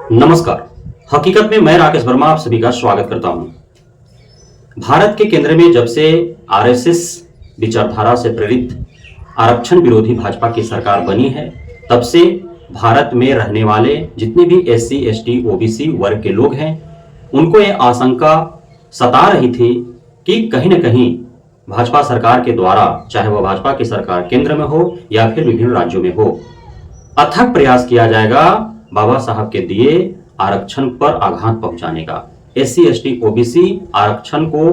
नमस्कार। हकीकत में मैं राकेश वर्मा आप सभी का स्वागत करता हूं। भारत के केंद्र में जब से आरएसएस विचारधारा से प्रेरित आरक्षण विरोधी भाजपा की सरकार बनी है, तब से भारत में रहने वाले जितने भी एससी, एसटी, ओबीसी वर्ग के लोग हैं, उनको ये आशंका सता रही थी कि कहीं न कहीं भाजपा सरकार के द्वारा, चाहे वह भाजपा की सरकार केंद्र में हो या फिर विभिन्न राज्यों में हो, अथक प्रयास किया जाएगा बाबा साहब के दिए आरक्षण पर आघात पहुंचाने का, एससी, एसटी, ओबीसी आरक्षण को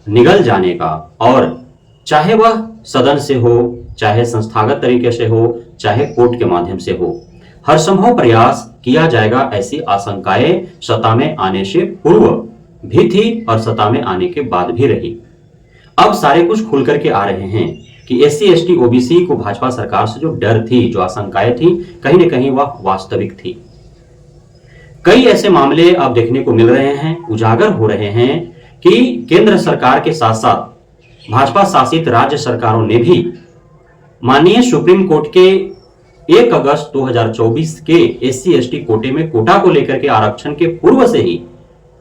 निगल जाने का, और चाहे वह सदन से हो, चाहे संस्थागत तरीके से हो, चाहे कोर्ट के माध्यम से हो, हर संभव प्रयास किया जाएगा। ऐसी आशंकाएं सत्ता में आने से पूर्व भी थी और सत्ता में आने के बाद भी रही। अब सारे कुछ खुल करके आ रहे हैं कि एससी, एसटी, ओबीसी को भाजपा सरकार से जो डर थी, जो आशंकाएं थी, कहीं न कहीं वह वास्तविक थी। कई ऐसे मामले अब देखने को मिल रहे हैं, उजागर हो रहे हैं कि केंद्र सरकार के साथ साथ भाजपा शासित राज्य सरकारों ने भी माननीय सुप्रीम कोर्ट के 1 अगस्त 2024 के एससी, एसटी कोटे में कोटा को लेकर के आरक्षण के पूर्व से ही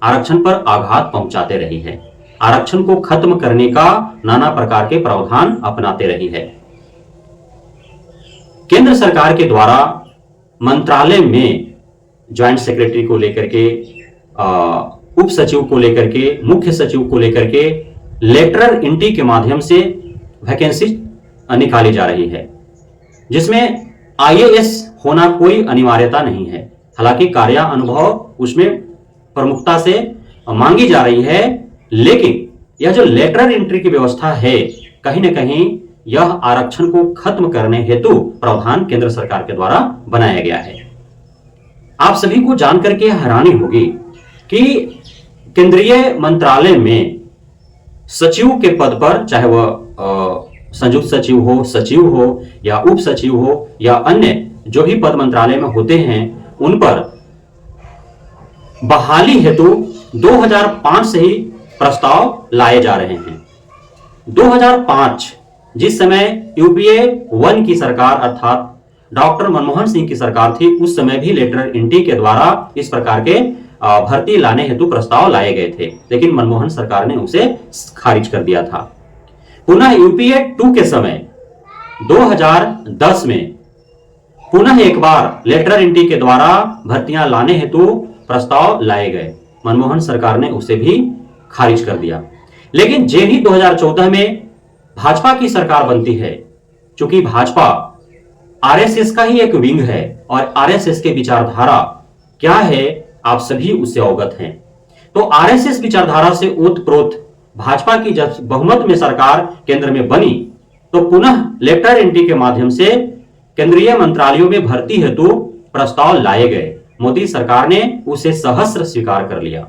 आरक्षण पर आघात पहुंचाते रही है, आरक्षण को खत्म करने का नाना प्रकार के प्रावधान अपनाते रही है। केंद्र सरकार के द्वारा मंत्रालय में ज्वाइंट सेक्रेटरी को लेकर के, उप सचिव को लेकर के, मुख्य सचिव को लेकर के लेटरल एंट्री के माध्यम से वैकेंसी निकाली जा रही है, जिसमें आईएएस होना कोई अनिवार्यता नहीं है। हालांकि कार्य अनुभव उसमें प्रमुखता से मांगी जा रही है, लेकिन यह जो लेटरल एंट्री की व्यवस्था है, कहीं न कहीं यह आरक्षण को खत्म करने हेतु प्रावधान केंद्र सरकार के द्वारा बनाया गया है। आप सभी को जानकर के हैरानी होगी कि केंद्रीय मंत्रालय में सचिव के पद पर, चाहे वह संयुक्त सचिव हो या उप सचिव हो या अन्य जो भी पद मंत्रालय में होते हैं, उन पर बहाली हेतु 2005 से ही प्रस्ताव लाए जा रहे हैं। 2005 जिस समय यूपीए 1 की सरकार अर्थात डॉक्टर मनमोहन सिंह की सरकार थी, उस समय भी लेटरल एंट्री के द्वारा इस प्रकार के भर्ती लाने हेतु प्रस्ताव लाए गए थे, लेकिन मनमोहन सरकार ने उसे खारिज कर दिया था। पुनः यूपीए 2 के समय 2010 में पुनः एक बार लेटरल एंट्री के द्वारा भर्तियां लाने हेतु प्रस्ताव लाए गए, मनमोहन सरकार ने उसे भी खारिज कर दिया। लेकिन जे ही 2014 में भाजपा की सरकार बनती है, चूंकि भाजपा आरएसएस का ही एक विंग है और आरएसएस के विचारधारा क्या है आप सभी उससे अवगत हैं। तो आरएसएस विचारधारा से ओतप्रोत भाजपा की जब बहुमत में सरकार केंद्र में बनी, तो पुनः लेटरल एंट्री के माध्यम से केंद्रीय मंत्रालयों में भर्ती हेतु प्रस्ताव लाए गए। मोदी सरकार ने उसे सहस्र स्वीकार कर लिया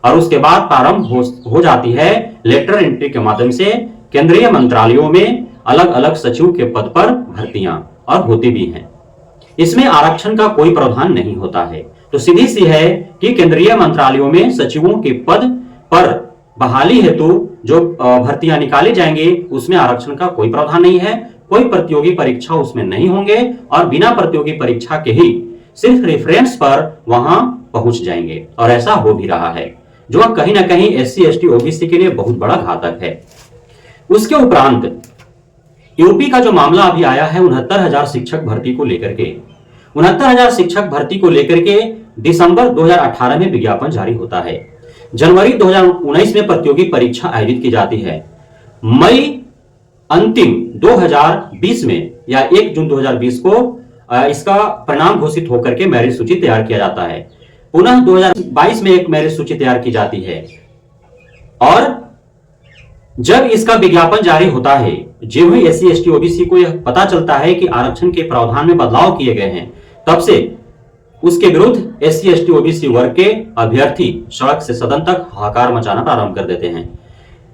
और उसके बाद प्रारंभ हो जाती है लेटरल एंट्री के माध्यम से केंद्रीय मंत्रालयों में अलग अलग सचिव के पद पर भर्तियां, और होती भी हैं। इसमें आरक्षण का कोई प्रावधान नहीं होता है। तो सीधी सी है कि केंद्रीय मंत्रालयों में सचिवों के पद पर बहाली हेतु जो भर्तियां निकाले जाएंगे, उसमें आरक्षण का कोई प्रावधान नहीं है, कोई प्रतियोगी परीक्षा उसमें नहीं होंगे और बिना प्रतियोगी परीक्षा के ही सिर्फ रेफरेंस पर वहां पहुंच जाएंगे, और ऐसा हो भी रहा है, जो कहीं ना कहीं एससी, एसटी, ओबीसी के लिए बहुत बड़ा घातक है। उसके उपरांत यूपी का जो मामला अभी आया है 69,000 शिक्षक भर्ती को लेकर के, 69,000 शिक्षक भर्ती को लेकर के दिसंबर 2018 में विज्ञापन जारी होता है। जनवरी 2019 में प्रतियोगी परीक्षा आयोजित की जाती है। मई अंतिम 2020 में या 1 जून 2020 को इसका परिणाम घोषित होकर के मेरिट सूची तैयार किया जाता है। पुनः 2022 में एक मेरिट सूची तैयार की जाती है, और जब इसका विज्ञापन जारी होता है, जो ही एससी, एसटी, ओबीसी को यह पता चलता है कि आरक्षण के प्रावधान में बदलाव किए गए हैं, तब से उसके विरुद्ध एससी, एसटी, ओबीसी वर्ग के अभ्यर्थी सड़क से सदन तक हाहाकार मचाना प्रारंभ कर देते हैं।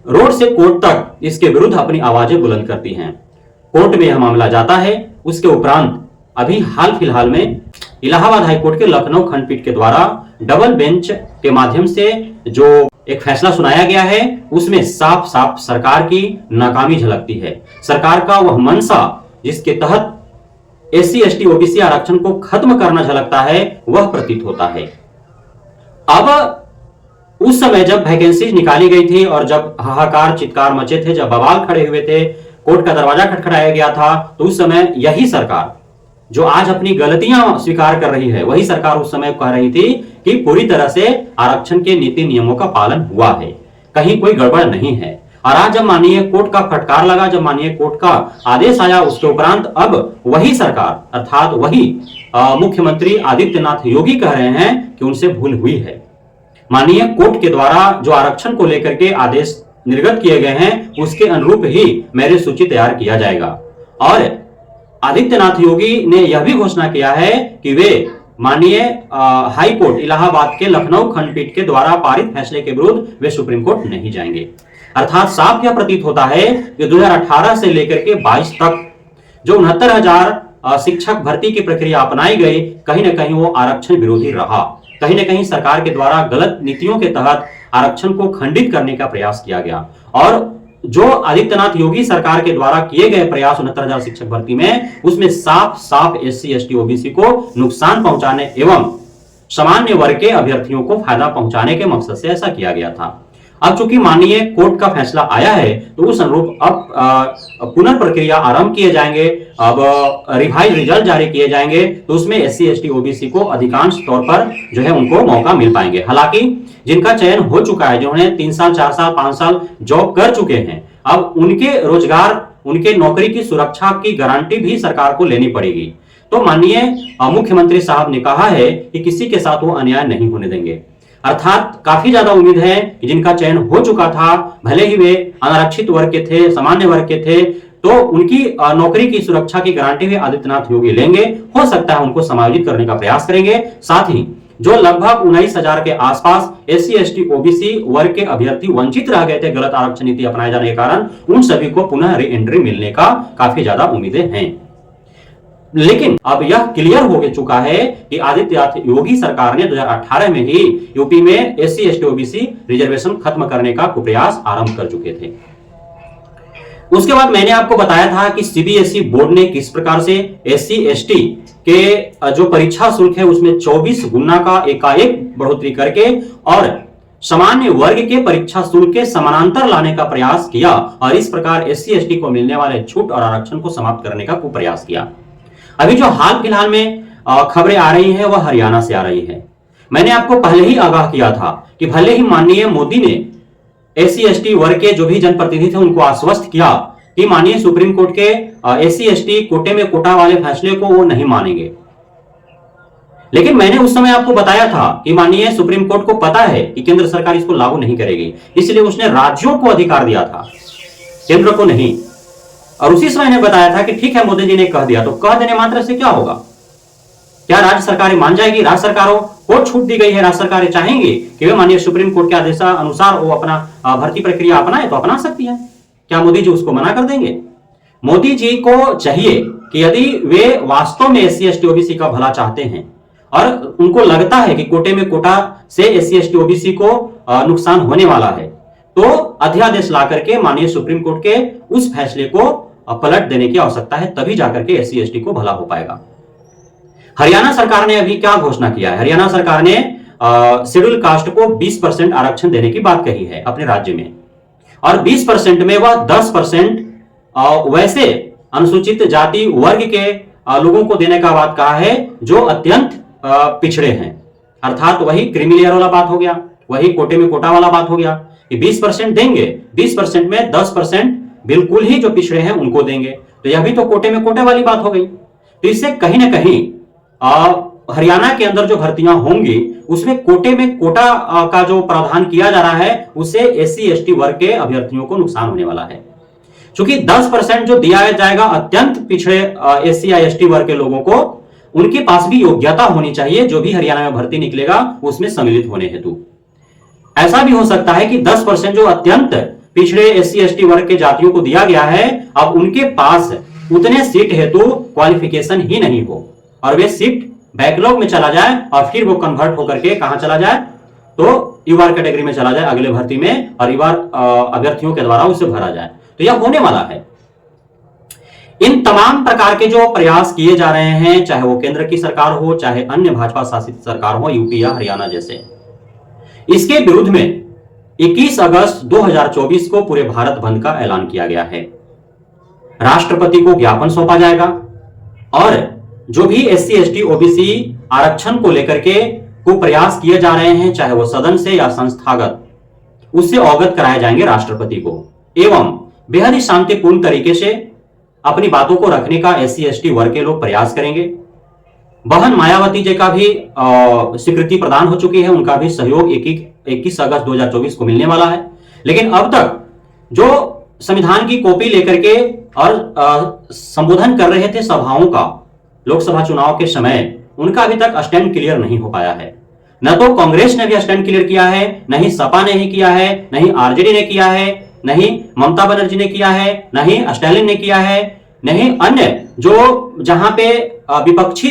रोड से कोर्ट तक इसके विरुद्ध अपनी आवाजें बुलंद करती हैं। कोर्ट में यह मामला जाता है। उसके उपरांत अभी हाल फिलहाल में इलाहाबाद हाईकोर्ट के लखनऊ खंडपीठ के द्वारा डबल बेंच के माध्यम से जो एक फैसला सुनाया गया है, उसमें साफ साफ सरकार की नाकामी झलकती है। सरकार का वह मंशा जिसके तहत एससी एसटी ओबीसी आरक्षण को खत्म करना झलकता है वह प्रतीत होता है। अब उस समय जब वैकेंसी निकाली गई थी और जब हाहाकार चित्कार मचे थे, जब बवाल खड़े हुए थे, कोर्ट का दरवाजा खटखटाया गया था, तो उस समय यही सरकार जो आज अपनी गलतियां स्वीकार कर रही है, वही सरकार उस समय कह रही थी कि पूरी तरह से आरक्षण के नीति नियमों का पालन हुआ है, कहीं कोई गड़बड़ नहीं है। और आज जब माननीय कोर्ट का फटकार लगा, जब माननीय कोर्ट का आदेश आया, उसके उपरांत अब वही सरकार अर्थात वही मुख्यमंत्री आदित्यनाथ योगी कह रहे हैं कि उनसे भूल हुई है। माननीय कोर्ट के द्वारा जो आरक्षण को लेकर के आदेश निर्गत किए गए हैं उसके अनुरूप ही मेरिट सूची तैयार किया जाएगा। और आदित्यनाथ योगी ने यह भी घोषणा किया है कि वे माननीय हाई कोर्ट इलाहाबाद के लखनऊ खंडपीठ के द्वारा पारित फैसले के विरुद्ध वे सुप्रीम कोर्ट नहीं जाएंगे। अर्थात साफ यह प्रतीत होता है कि 2018 से लेकर के 22 तक जो 69,000 शिक्षक भर्ती की प्रक्रिया अपनाई गई, कहीं ना कहीं वो आरक्षण विरोधी रहा। कहीं ना कहीं सरकार के द्वारा गलत नीतियों के तहत आरक्षण को खंडित करने का प्रयास किया गया। और जो आदित्यनाथ योगी सरकार के द्वारा किए गए प्रयास 69,000 शिक्षक भर्ती में, उसमें साफ साफ एससी एसटी ओबीसी को नुकसान पहुंचाने एवं सामान्य वर्ग के अभ्यर्थियों को फायदा पहुंचाने के मकसद से ऐसा किया गया था। अब चूंकि माननीय कोर्ट का फैसला आया है तो उस अनुरूप अब पुनर्प्रक्रिया आरंभ किए जाएंगे, अब रिवाइज रिजल्ट जारी किए जाएंगे, तो उसमें एससी एसटी ओबीसी को अधिकांश तौर पर जो है उनको मौका मिल पाएंगे। हालांकि जिनका चयन हो चुका है, जिन्होंने 3 साल 4 साल 5 साल जॉब कर चुके हैं, अब उनके रोजगार, उनके नौकरी की सुरक्षा की गारंटी भी सरकार को लेनी पड़ेगी। तो माननीय मुख्यमंत्री साहब ने कहा है कि किसी के साथ वो अन्याय नहीं होने देंगे। अर्थात काफी ज्यादा उम्मीद है कि जिनका चयन हो चुका था, भले ही वे अनारक्षित वर्ग के थे, सामान्य वर्ग के थे, तो उनकी नौकरी की सुरक्षा की गारंटी भी आदित्यनाथ योगी लेंगे। हो सकता है उनको समायोजित करने का प्रयास करेंगे। साथ ही जो लगभग 19,000 के आसपास एससी एसटी ओबीसी वर्ग के अभ्यर्थी वंचित रह गए थे गलत आरक्षण नीति अपनाए जाने के कारण, उन सभी को पुनः री एंट्री मिलने का काफी ज्यादा उम्मीदें हैं। लेकिन अब यह क्लियर हो चुका है कि आदित्यनाथ योगी सरकार ने 2018 में ही यूपी में एससी एसटी ओबीसी रिजर्वेशन खत्म करने का प्रयास आरंभ कर चुके थे। उसके बाद मैंने आपको बताया था कि सीबीएसई बोर्ड ने किस प्रकार से एससी एसटी के जो परीक्षा शुल्क है उसमें 24 गुना का एकाएक बढ़ोतरी करके और सामान्य वर्ग के परीक्षा शुल्क के समानांतर लाने का प्रयास किया और इस प्रकार एससी एसटी को मिलने वाले छूट और आरक्षण को समाप्त करने का प्रयास किया। अभी जो हाल फिलहाल में खबरें आ रही हैं वह हरियाणा से आ रही है। मैंने आपको पहले ही आगाह किया था कि भले ही माननीय मोदी ने एससी एसटी वर्ग के जो भी जनप्रतिनिधि थे उनको आश्वस्त किया कि माननीय सुप्रीम कोर्ट के एससी एसटी कोटे में कोटा वाले फैसले को वो नहीं मानेंगे, लेकिन मैंने उस समय आपको बताया था कि माननीय सुप्रीम कोर्ट को पता है कि केंद्र सरकार इसको लागू नहीं करेगी, इसलिए उसने राज्यों को अधिकार दिया था, केंद्र को नहीं। और उसी समय ने बताया था कि ठीक है, मोदी जी ने कह दिया तो कह देने मात्र से क्या होगा, क्या राज्य सरकारें मान जाएगी? राज्य सरकारों को छूट दी गई है, राज्य सरकारें चाहेंगी कि वे माननीय सुप्रीम कोर्ट के आदेशानुसार वो अपना भर्ती प्रक्रिया अपनाए तो अपना सकती है। क्या मोदी जी उसको मना कर देंगे? मोदी जी को चाहिए कि यदि वे वास्तव में एससी एसटी ओबीसी का भला चाहते हैं और उनको लगता है कि कोटे में कोटा से एससी एसटी ओबीसी को नुकसान होने वाला है, तो अध्यादेश ला करके माननीय सुप्रीम कोर्ट के उस फैसले को पलट देने की आवश्यकता है, तभी जाकर के एससी एसटी को भला हो पाएगा। हरियाणा सरकार ने अभी क्या घोषणा किया है? हरियाणा सरकार ने शेड्यूल कास्ट को 20% आरक्षण देने की बात कही है अपने राज्य में, और 20% में वह 10% वैसे अनुसूचित जाति वर्ग के लोगों को देने का बात कहा है जो अत्यंत पिछड़े हैं। अर्थात वही क्रीमी लेयर वाला बात हो गया, वही कोटे में कोटा वाला बात हो गया कि 20% देंगे, 20% में 10% बिल्कुल ही जो पिछड़े हैं उनको देंगे, तो यह भी तो कोटे में कोटे वाली बात हो गई। तो इससे कहीं ना कहीं हरियाणा के अंदर जो भर्तियां होंगी उसमें कोटे में कोटा का जो प्रावधान किया जा रहा है उससे एससी एसटी वर्ग के अभ्यर्थियों को नुकसान होने वाला है। क्योंकि 10% जो दिया जाएगा अत्यंत पिछड़े एससी या एसटी वर्ग के लोगों को, उनके पास भी योग्यता होनी चाहिए, जो भी हरियाणा में भर्ती निकलेगा उसमें सम्मिलित होने हेतु। ऐसा भी हो सकता है कि 10% जो अत्यंत पिछड़े एससी एसटी वर्ग के जातियों को दिया गया है, अब उनके पास उतने सीट हेतु क्वालिफिकेशन ही नहीं हो और वे सीट बैकलॉग में चला जाए और फिर वो कन्वर्ट होकर के कहां चला जाए, तो यूआर कैटेगरी में चला जाए अगले भर्ती में और यूआर अभ्यर्थियों के द्वारा उसे भरा जाए। तो यह होने वाला है। इन तमाम प्रकार के जो प्रयास किए जा रहे हैं, चाहे वो केंद्र की सरकार हो, चाहे अन्य भाजपा शासित सरकार हो, यूपी या हरियाणा जैसे, इसके विरुद्ध में 21 अगस्त 2024 को पूरे भारत बंद का ऐलान किया गया है। राष्ट्रपति को ज्ञापन सौंपा जाएगा और जो भी एससी एसटी ओबीसी आरक्षण को लेकर के प्रयास किए जा रहे हैं, चाहे वो सदन से या संस्थागत, उससे अवगत कराए जाएंगे राष्ट्रपति को, एवं बेहद ही शांतिपूर्ण तरीके से अपनी बातों को रखने का एससी एसटी वर्ग के लोग प्रयास करेंगे। बहन मायावती जी का भी स्वीकृति प्रदान हो चुकी है, उनका भी सहयोग 21 अगस्त 2024 को मिलने वाला है। लेकिन अब तक जो संविधान की कॉपी लेकर के और संबोधन कर रहे थे सभाओं का लोकसभा चुनाव के समय, उनका अभी तक स्टैंड क्लियर नहीं हो पाया है। न तो कांग्रेस ने भी स्टैंड क्लियर किया है, न ही सपा ने ही किया है, न ही आरजेडी ने किया है, न ही ममता बनर्जी ने किया है, न ही स्टैलिन ने किया है, न ही अन्य जो जहां पे विपक्षी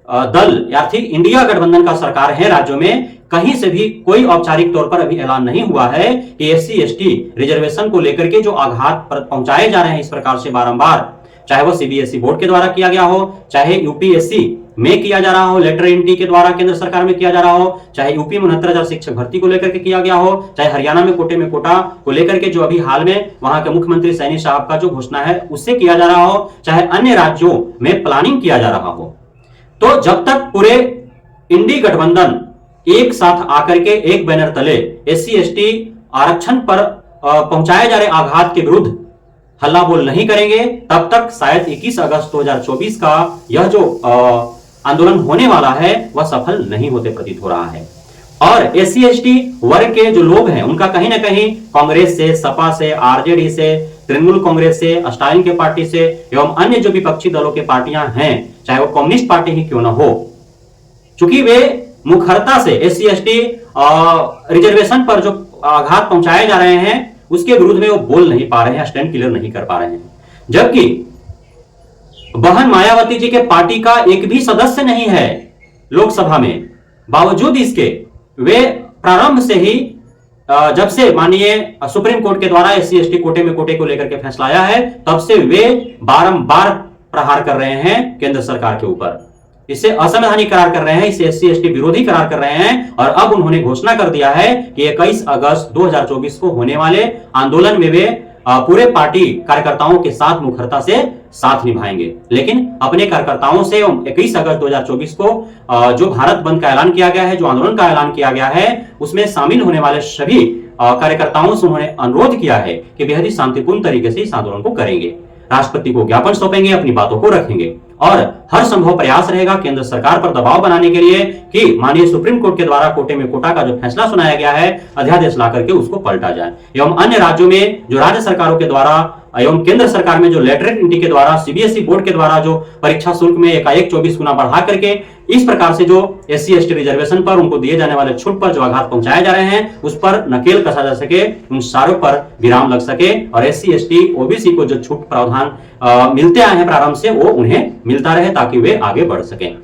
दल या फिर इंडिया गठबंधन का सरकार है राज्यों में, कहीं से भी कोई औपचारिक तौर पर अभी ऐलान नहीं हुआ है कि एससी एसटी रिजर्वेशन को लेकर के जो आघात पहुंचाए जा रहे हैं इस प्रकार से बारंबार, चाहे वो सीबीएसई बोर्ड के द्वारा किया गया हो, चाहे यूपीएससी में किया जा रहा हो, लेटर एंट्री के द्वारा केंद्र सरकार में किया जा रहा हो, चाहे यूपी में 69,000 शिक्षक भर्ती को लेकर के किया गया हो, चाहे हरियाणा में कोटा को लेकर के जो अभी हाल में वहां के मुख्यमंत्री सैनी साहब का जो घोषणा है उससे किया जा रहा हो, चाहे अन्य राज्यों में प्लानिंग किया जा रहा हो। तो जब तक पूरे इंडी गठबंधन एक साथ आकर के एक बैनर तले एससी एसटी आरक्षण पर पहुंचाए जा रहे आघात के विरुद्ध हल्ला बोल नहीं करेंगे, तब तक शायद 21 अगस्त 2024 का यह जो आंदोलन होने वाला है वह सफल नहीं होते प्रतीत हो रहा है। और एससी एसटी वर्ग के जो लोग हैं उनका कहीं ना कहीं कांग्रेस से, सपा से, आरजेडी से, तृणमूल कांग्रेस से, स्टालिन के पार्टी से एवं अन्य जो विपक्षी दलों के पार्टियां हैं, चाहे वो कम्युनिस्ट पार्टी ही क्यों ना हो, चूंकि वे मुखरता से एससी एसटी रिजर्वेशन पर जो आघात पहुंचाए जा रहे हैं उसके विरुद्ध में वो बोल नहीं पा रहे हैं, स्टैंड क्लियर नहीं कर पा रहे हैं। जबकि बहन मायावती जी के पार्टी का एक भी सदस्य नहीं है लोकसभा में, बावजूद इसके वे प्रारंभ से ही जब से माननीय सुप्रीम कोर्ट के द्वारा एससी एसटी कोटे को लेकर के फैसला आया है, तब से वे बारंबार प्रहार कर रहे हैं केंद्र सरकार के ऊपर, इसे असंवैधानिक करार कर रहे हैं, इसे एससी एसटी विरोधी करार कर रहे हैं। और अब उन्होंने घोषणा कर दिया है कि 21 अगस्त 2024 को होने वाले आंदोलन में वे पूरे पार्टी कार्यकर्ताओं के साथ मुखरता से साथ निभाएंगे। लेकिन अपने कार्यकर्ताओं से 21 अगस्त 2024 को जो भारत बंद का ऐलान किया गया है, जो आंदोलन का ऐलान किया गया है, उसमें शामिल होने वाले सभी कार्यकर्ताओं से उन्होंने अनुरोध किया है कि बेहद ही शांतिपूर्ण तरीके से इस आंदोलन को करेंगे, राष्ट्रपति को ज्ञापन सौंपेंगे, अपनी बातों को रखेंगे और हर संभव प्रयास रहेगा केंद्र सरकार पर दबाव बनाने के लिए कि माननीय सुप्रीम कोर्ट के द्वारा कोटा का जो फैसला सुनाया गया है, अध्यादेश ला करके उसको पलटा जाए, एवं अन्य राज्यों में जो राज्य सरकारों के द्वारा एवं केंद्र सरकार में जो लेटर एंट्री के द्वारा सीबीएसई बोर्ड के द्वारा जो परीक्षा शुल्क में एकाएक 24 गुना बढ़ा करके इस प्रकार से जो एससी एसटी रिजर्वेशन पर उनको दिए जाने वाले छूट पर जो आघात पहुंचाए जा रहे हैं, उस पर नकेल कसा जा सके, उन सारों पर विराम लग सके और एससी एसटी ओबीसी को जो छूट प्रावधान मिलते आए हैं प्रारंभ से, वो उन्हें मिलता रहे ताकि वे आगे बढ़ सकें।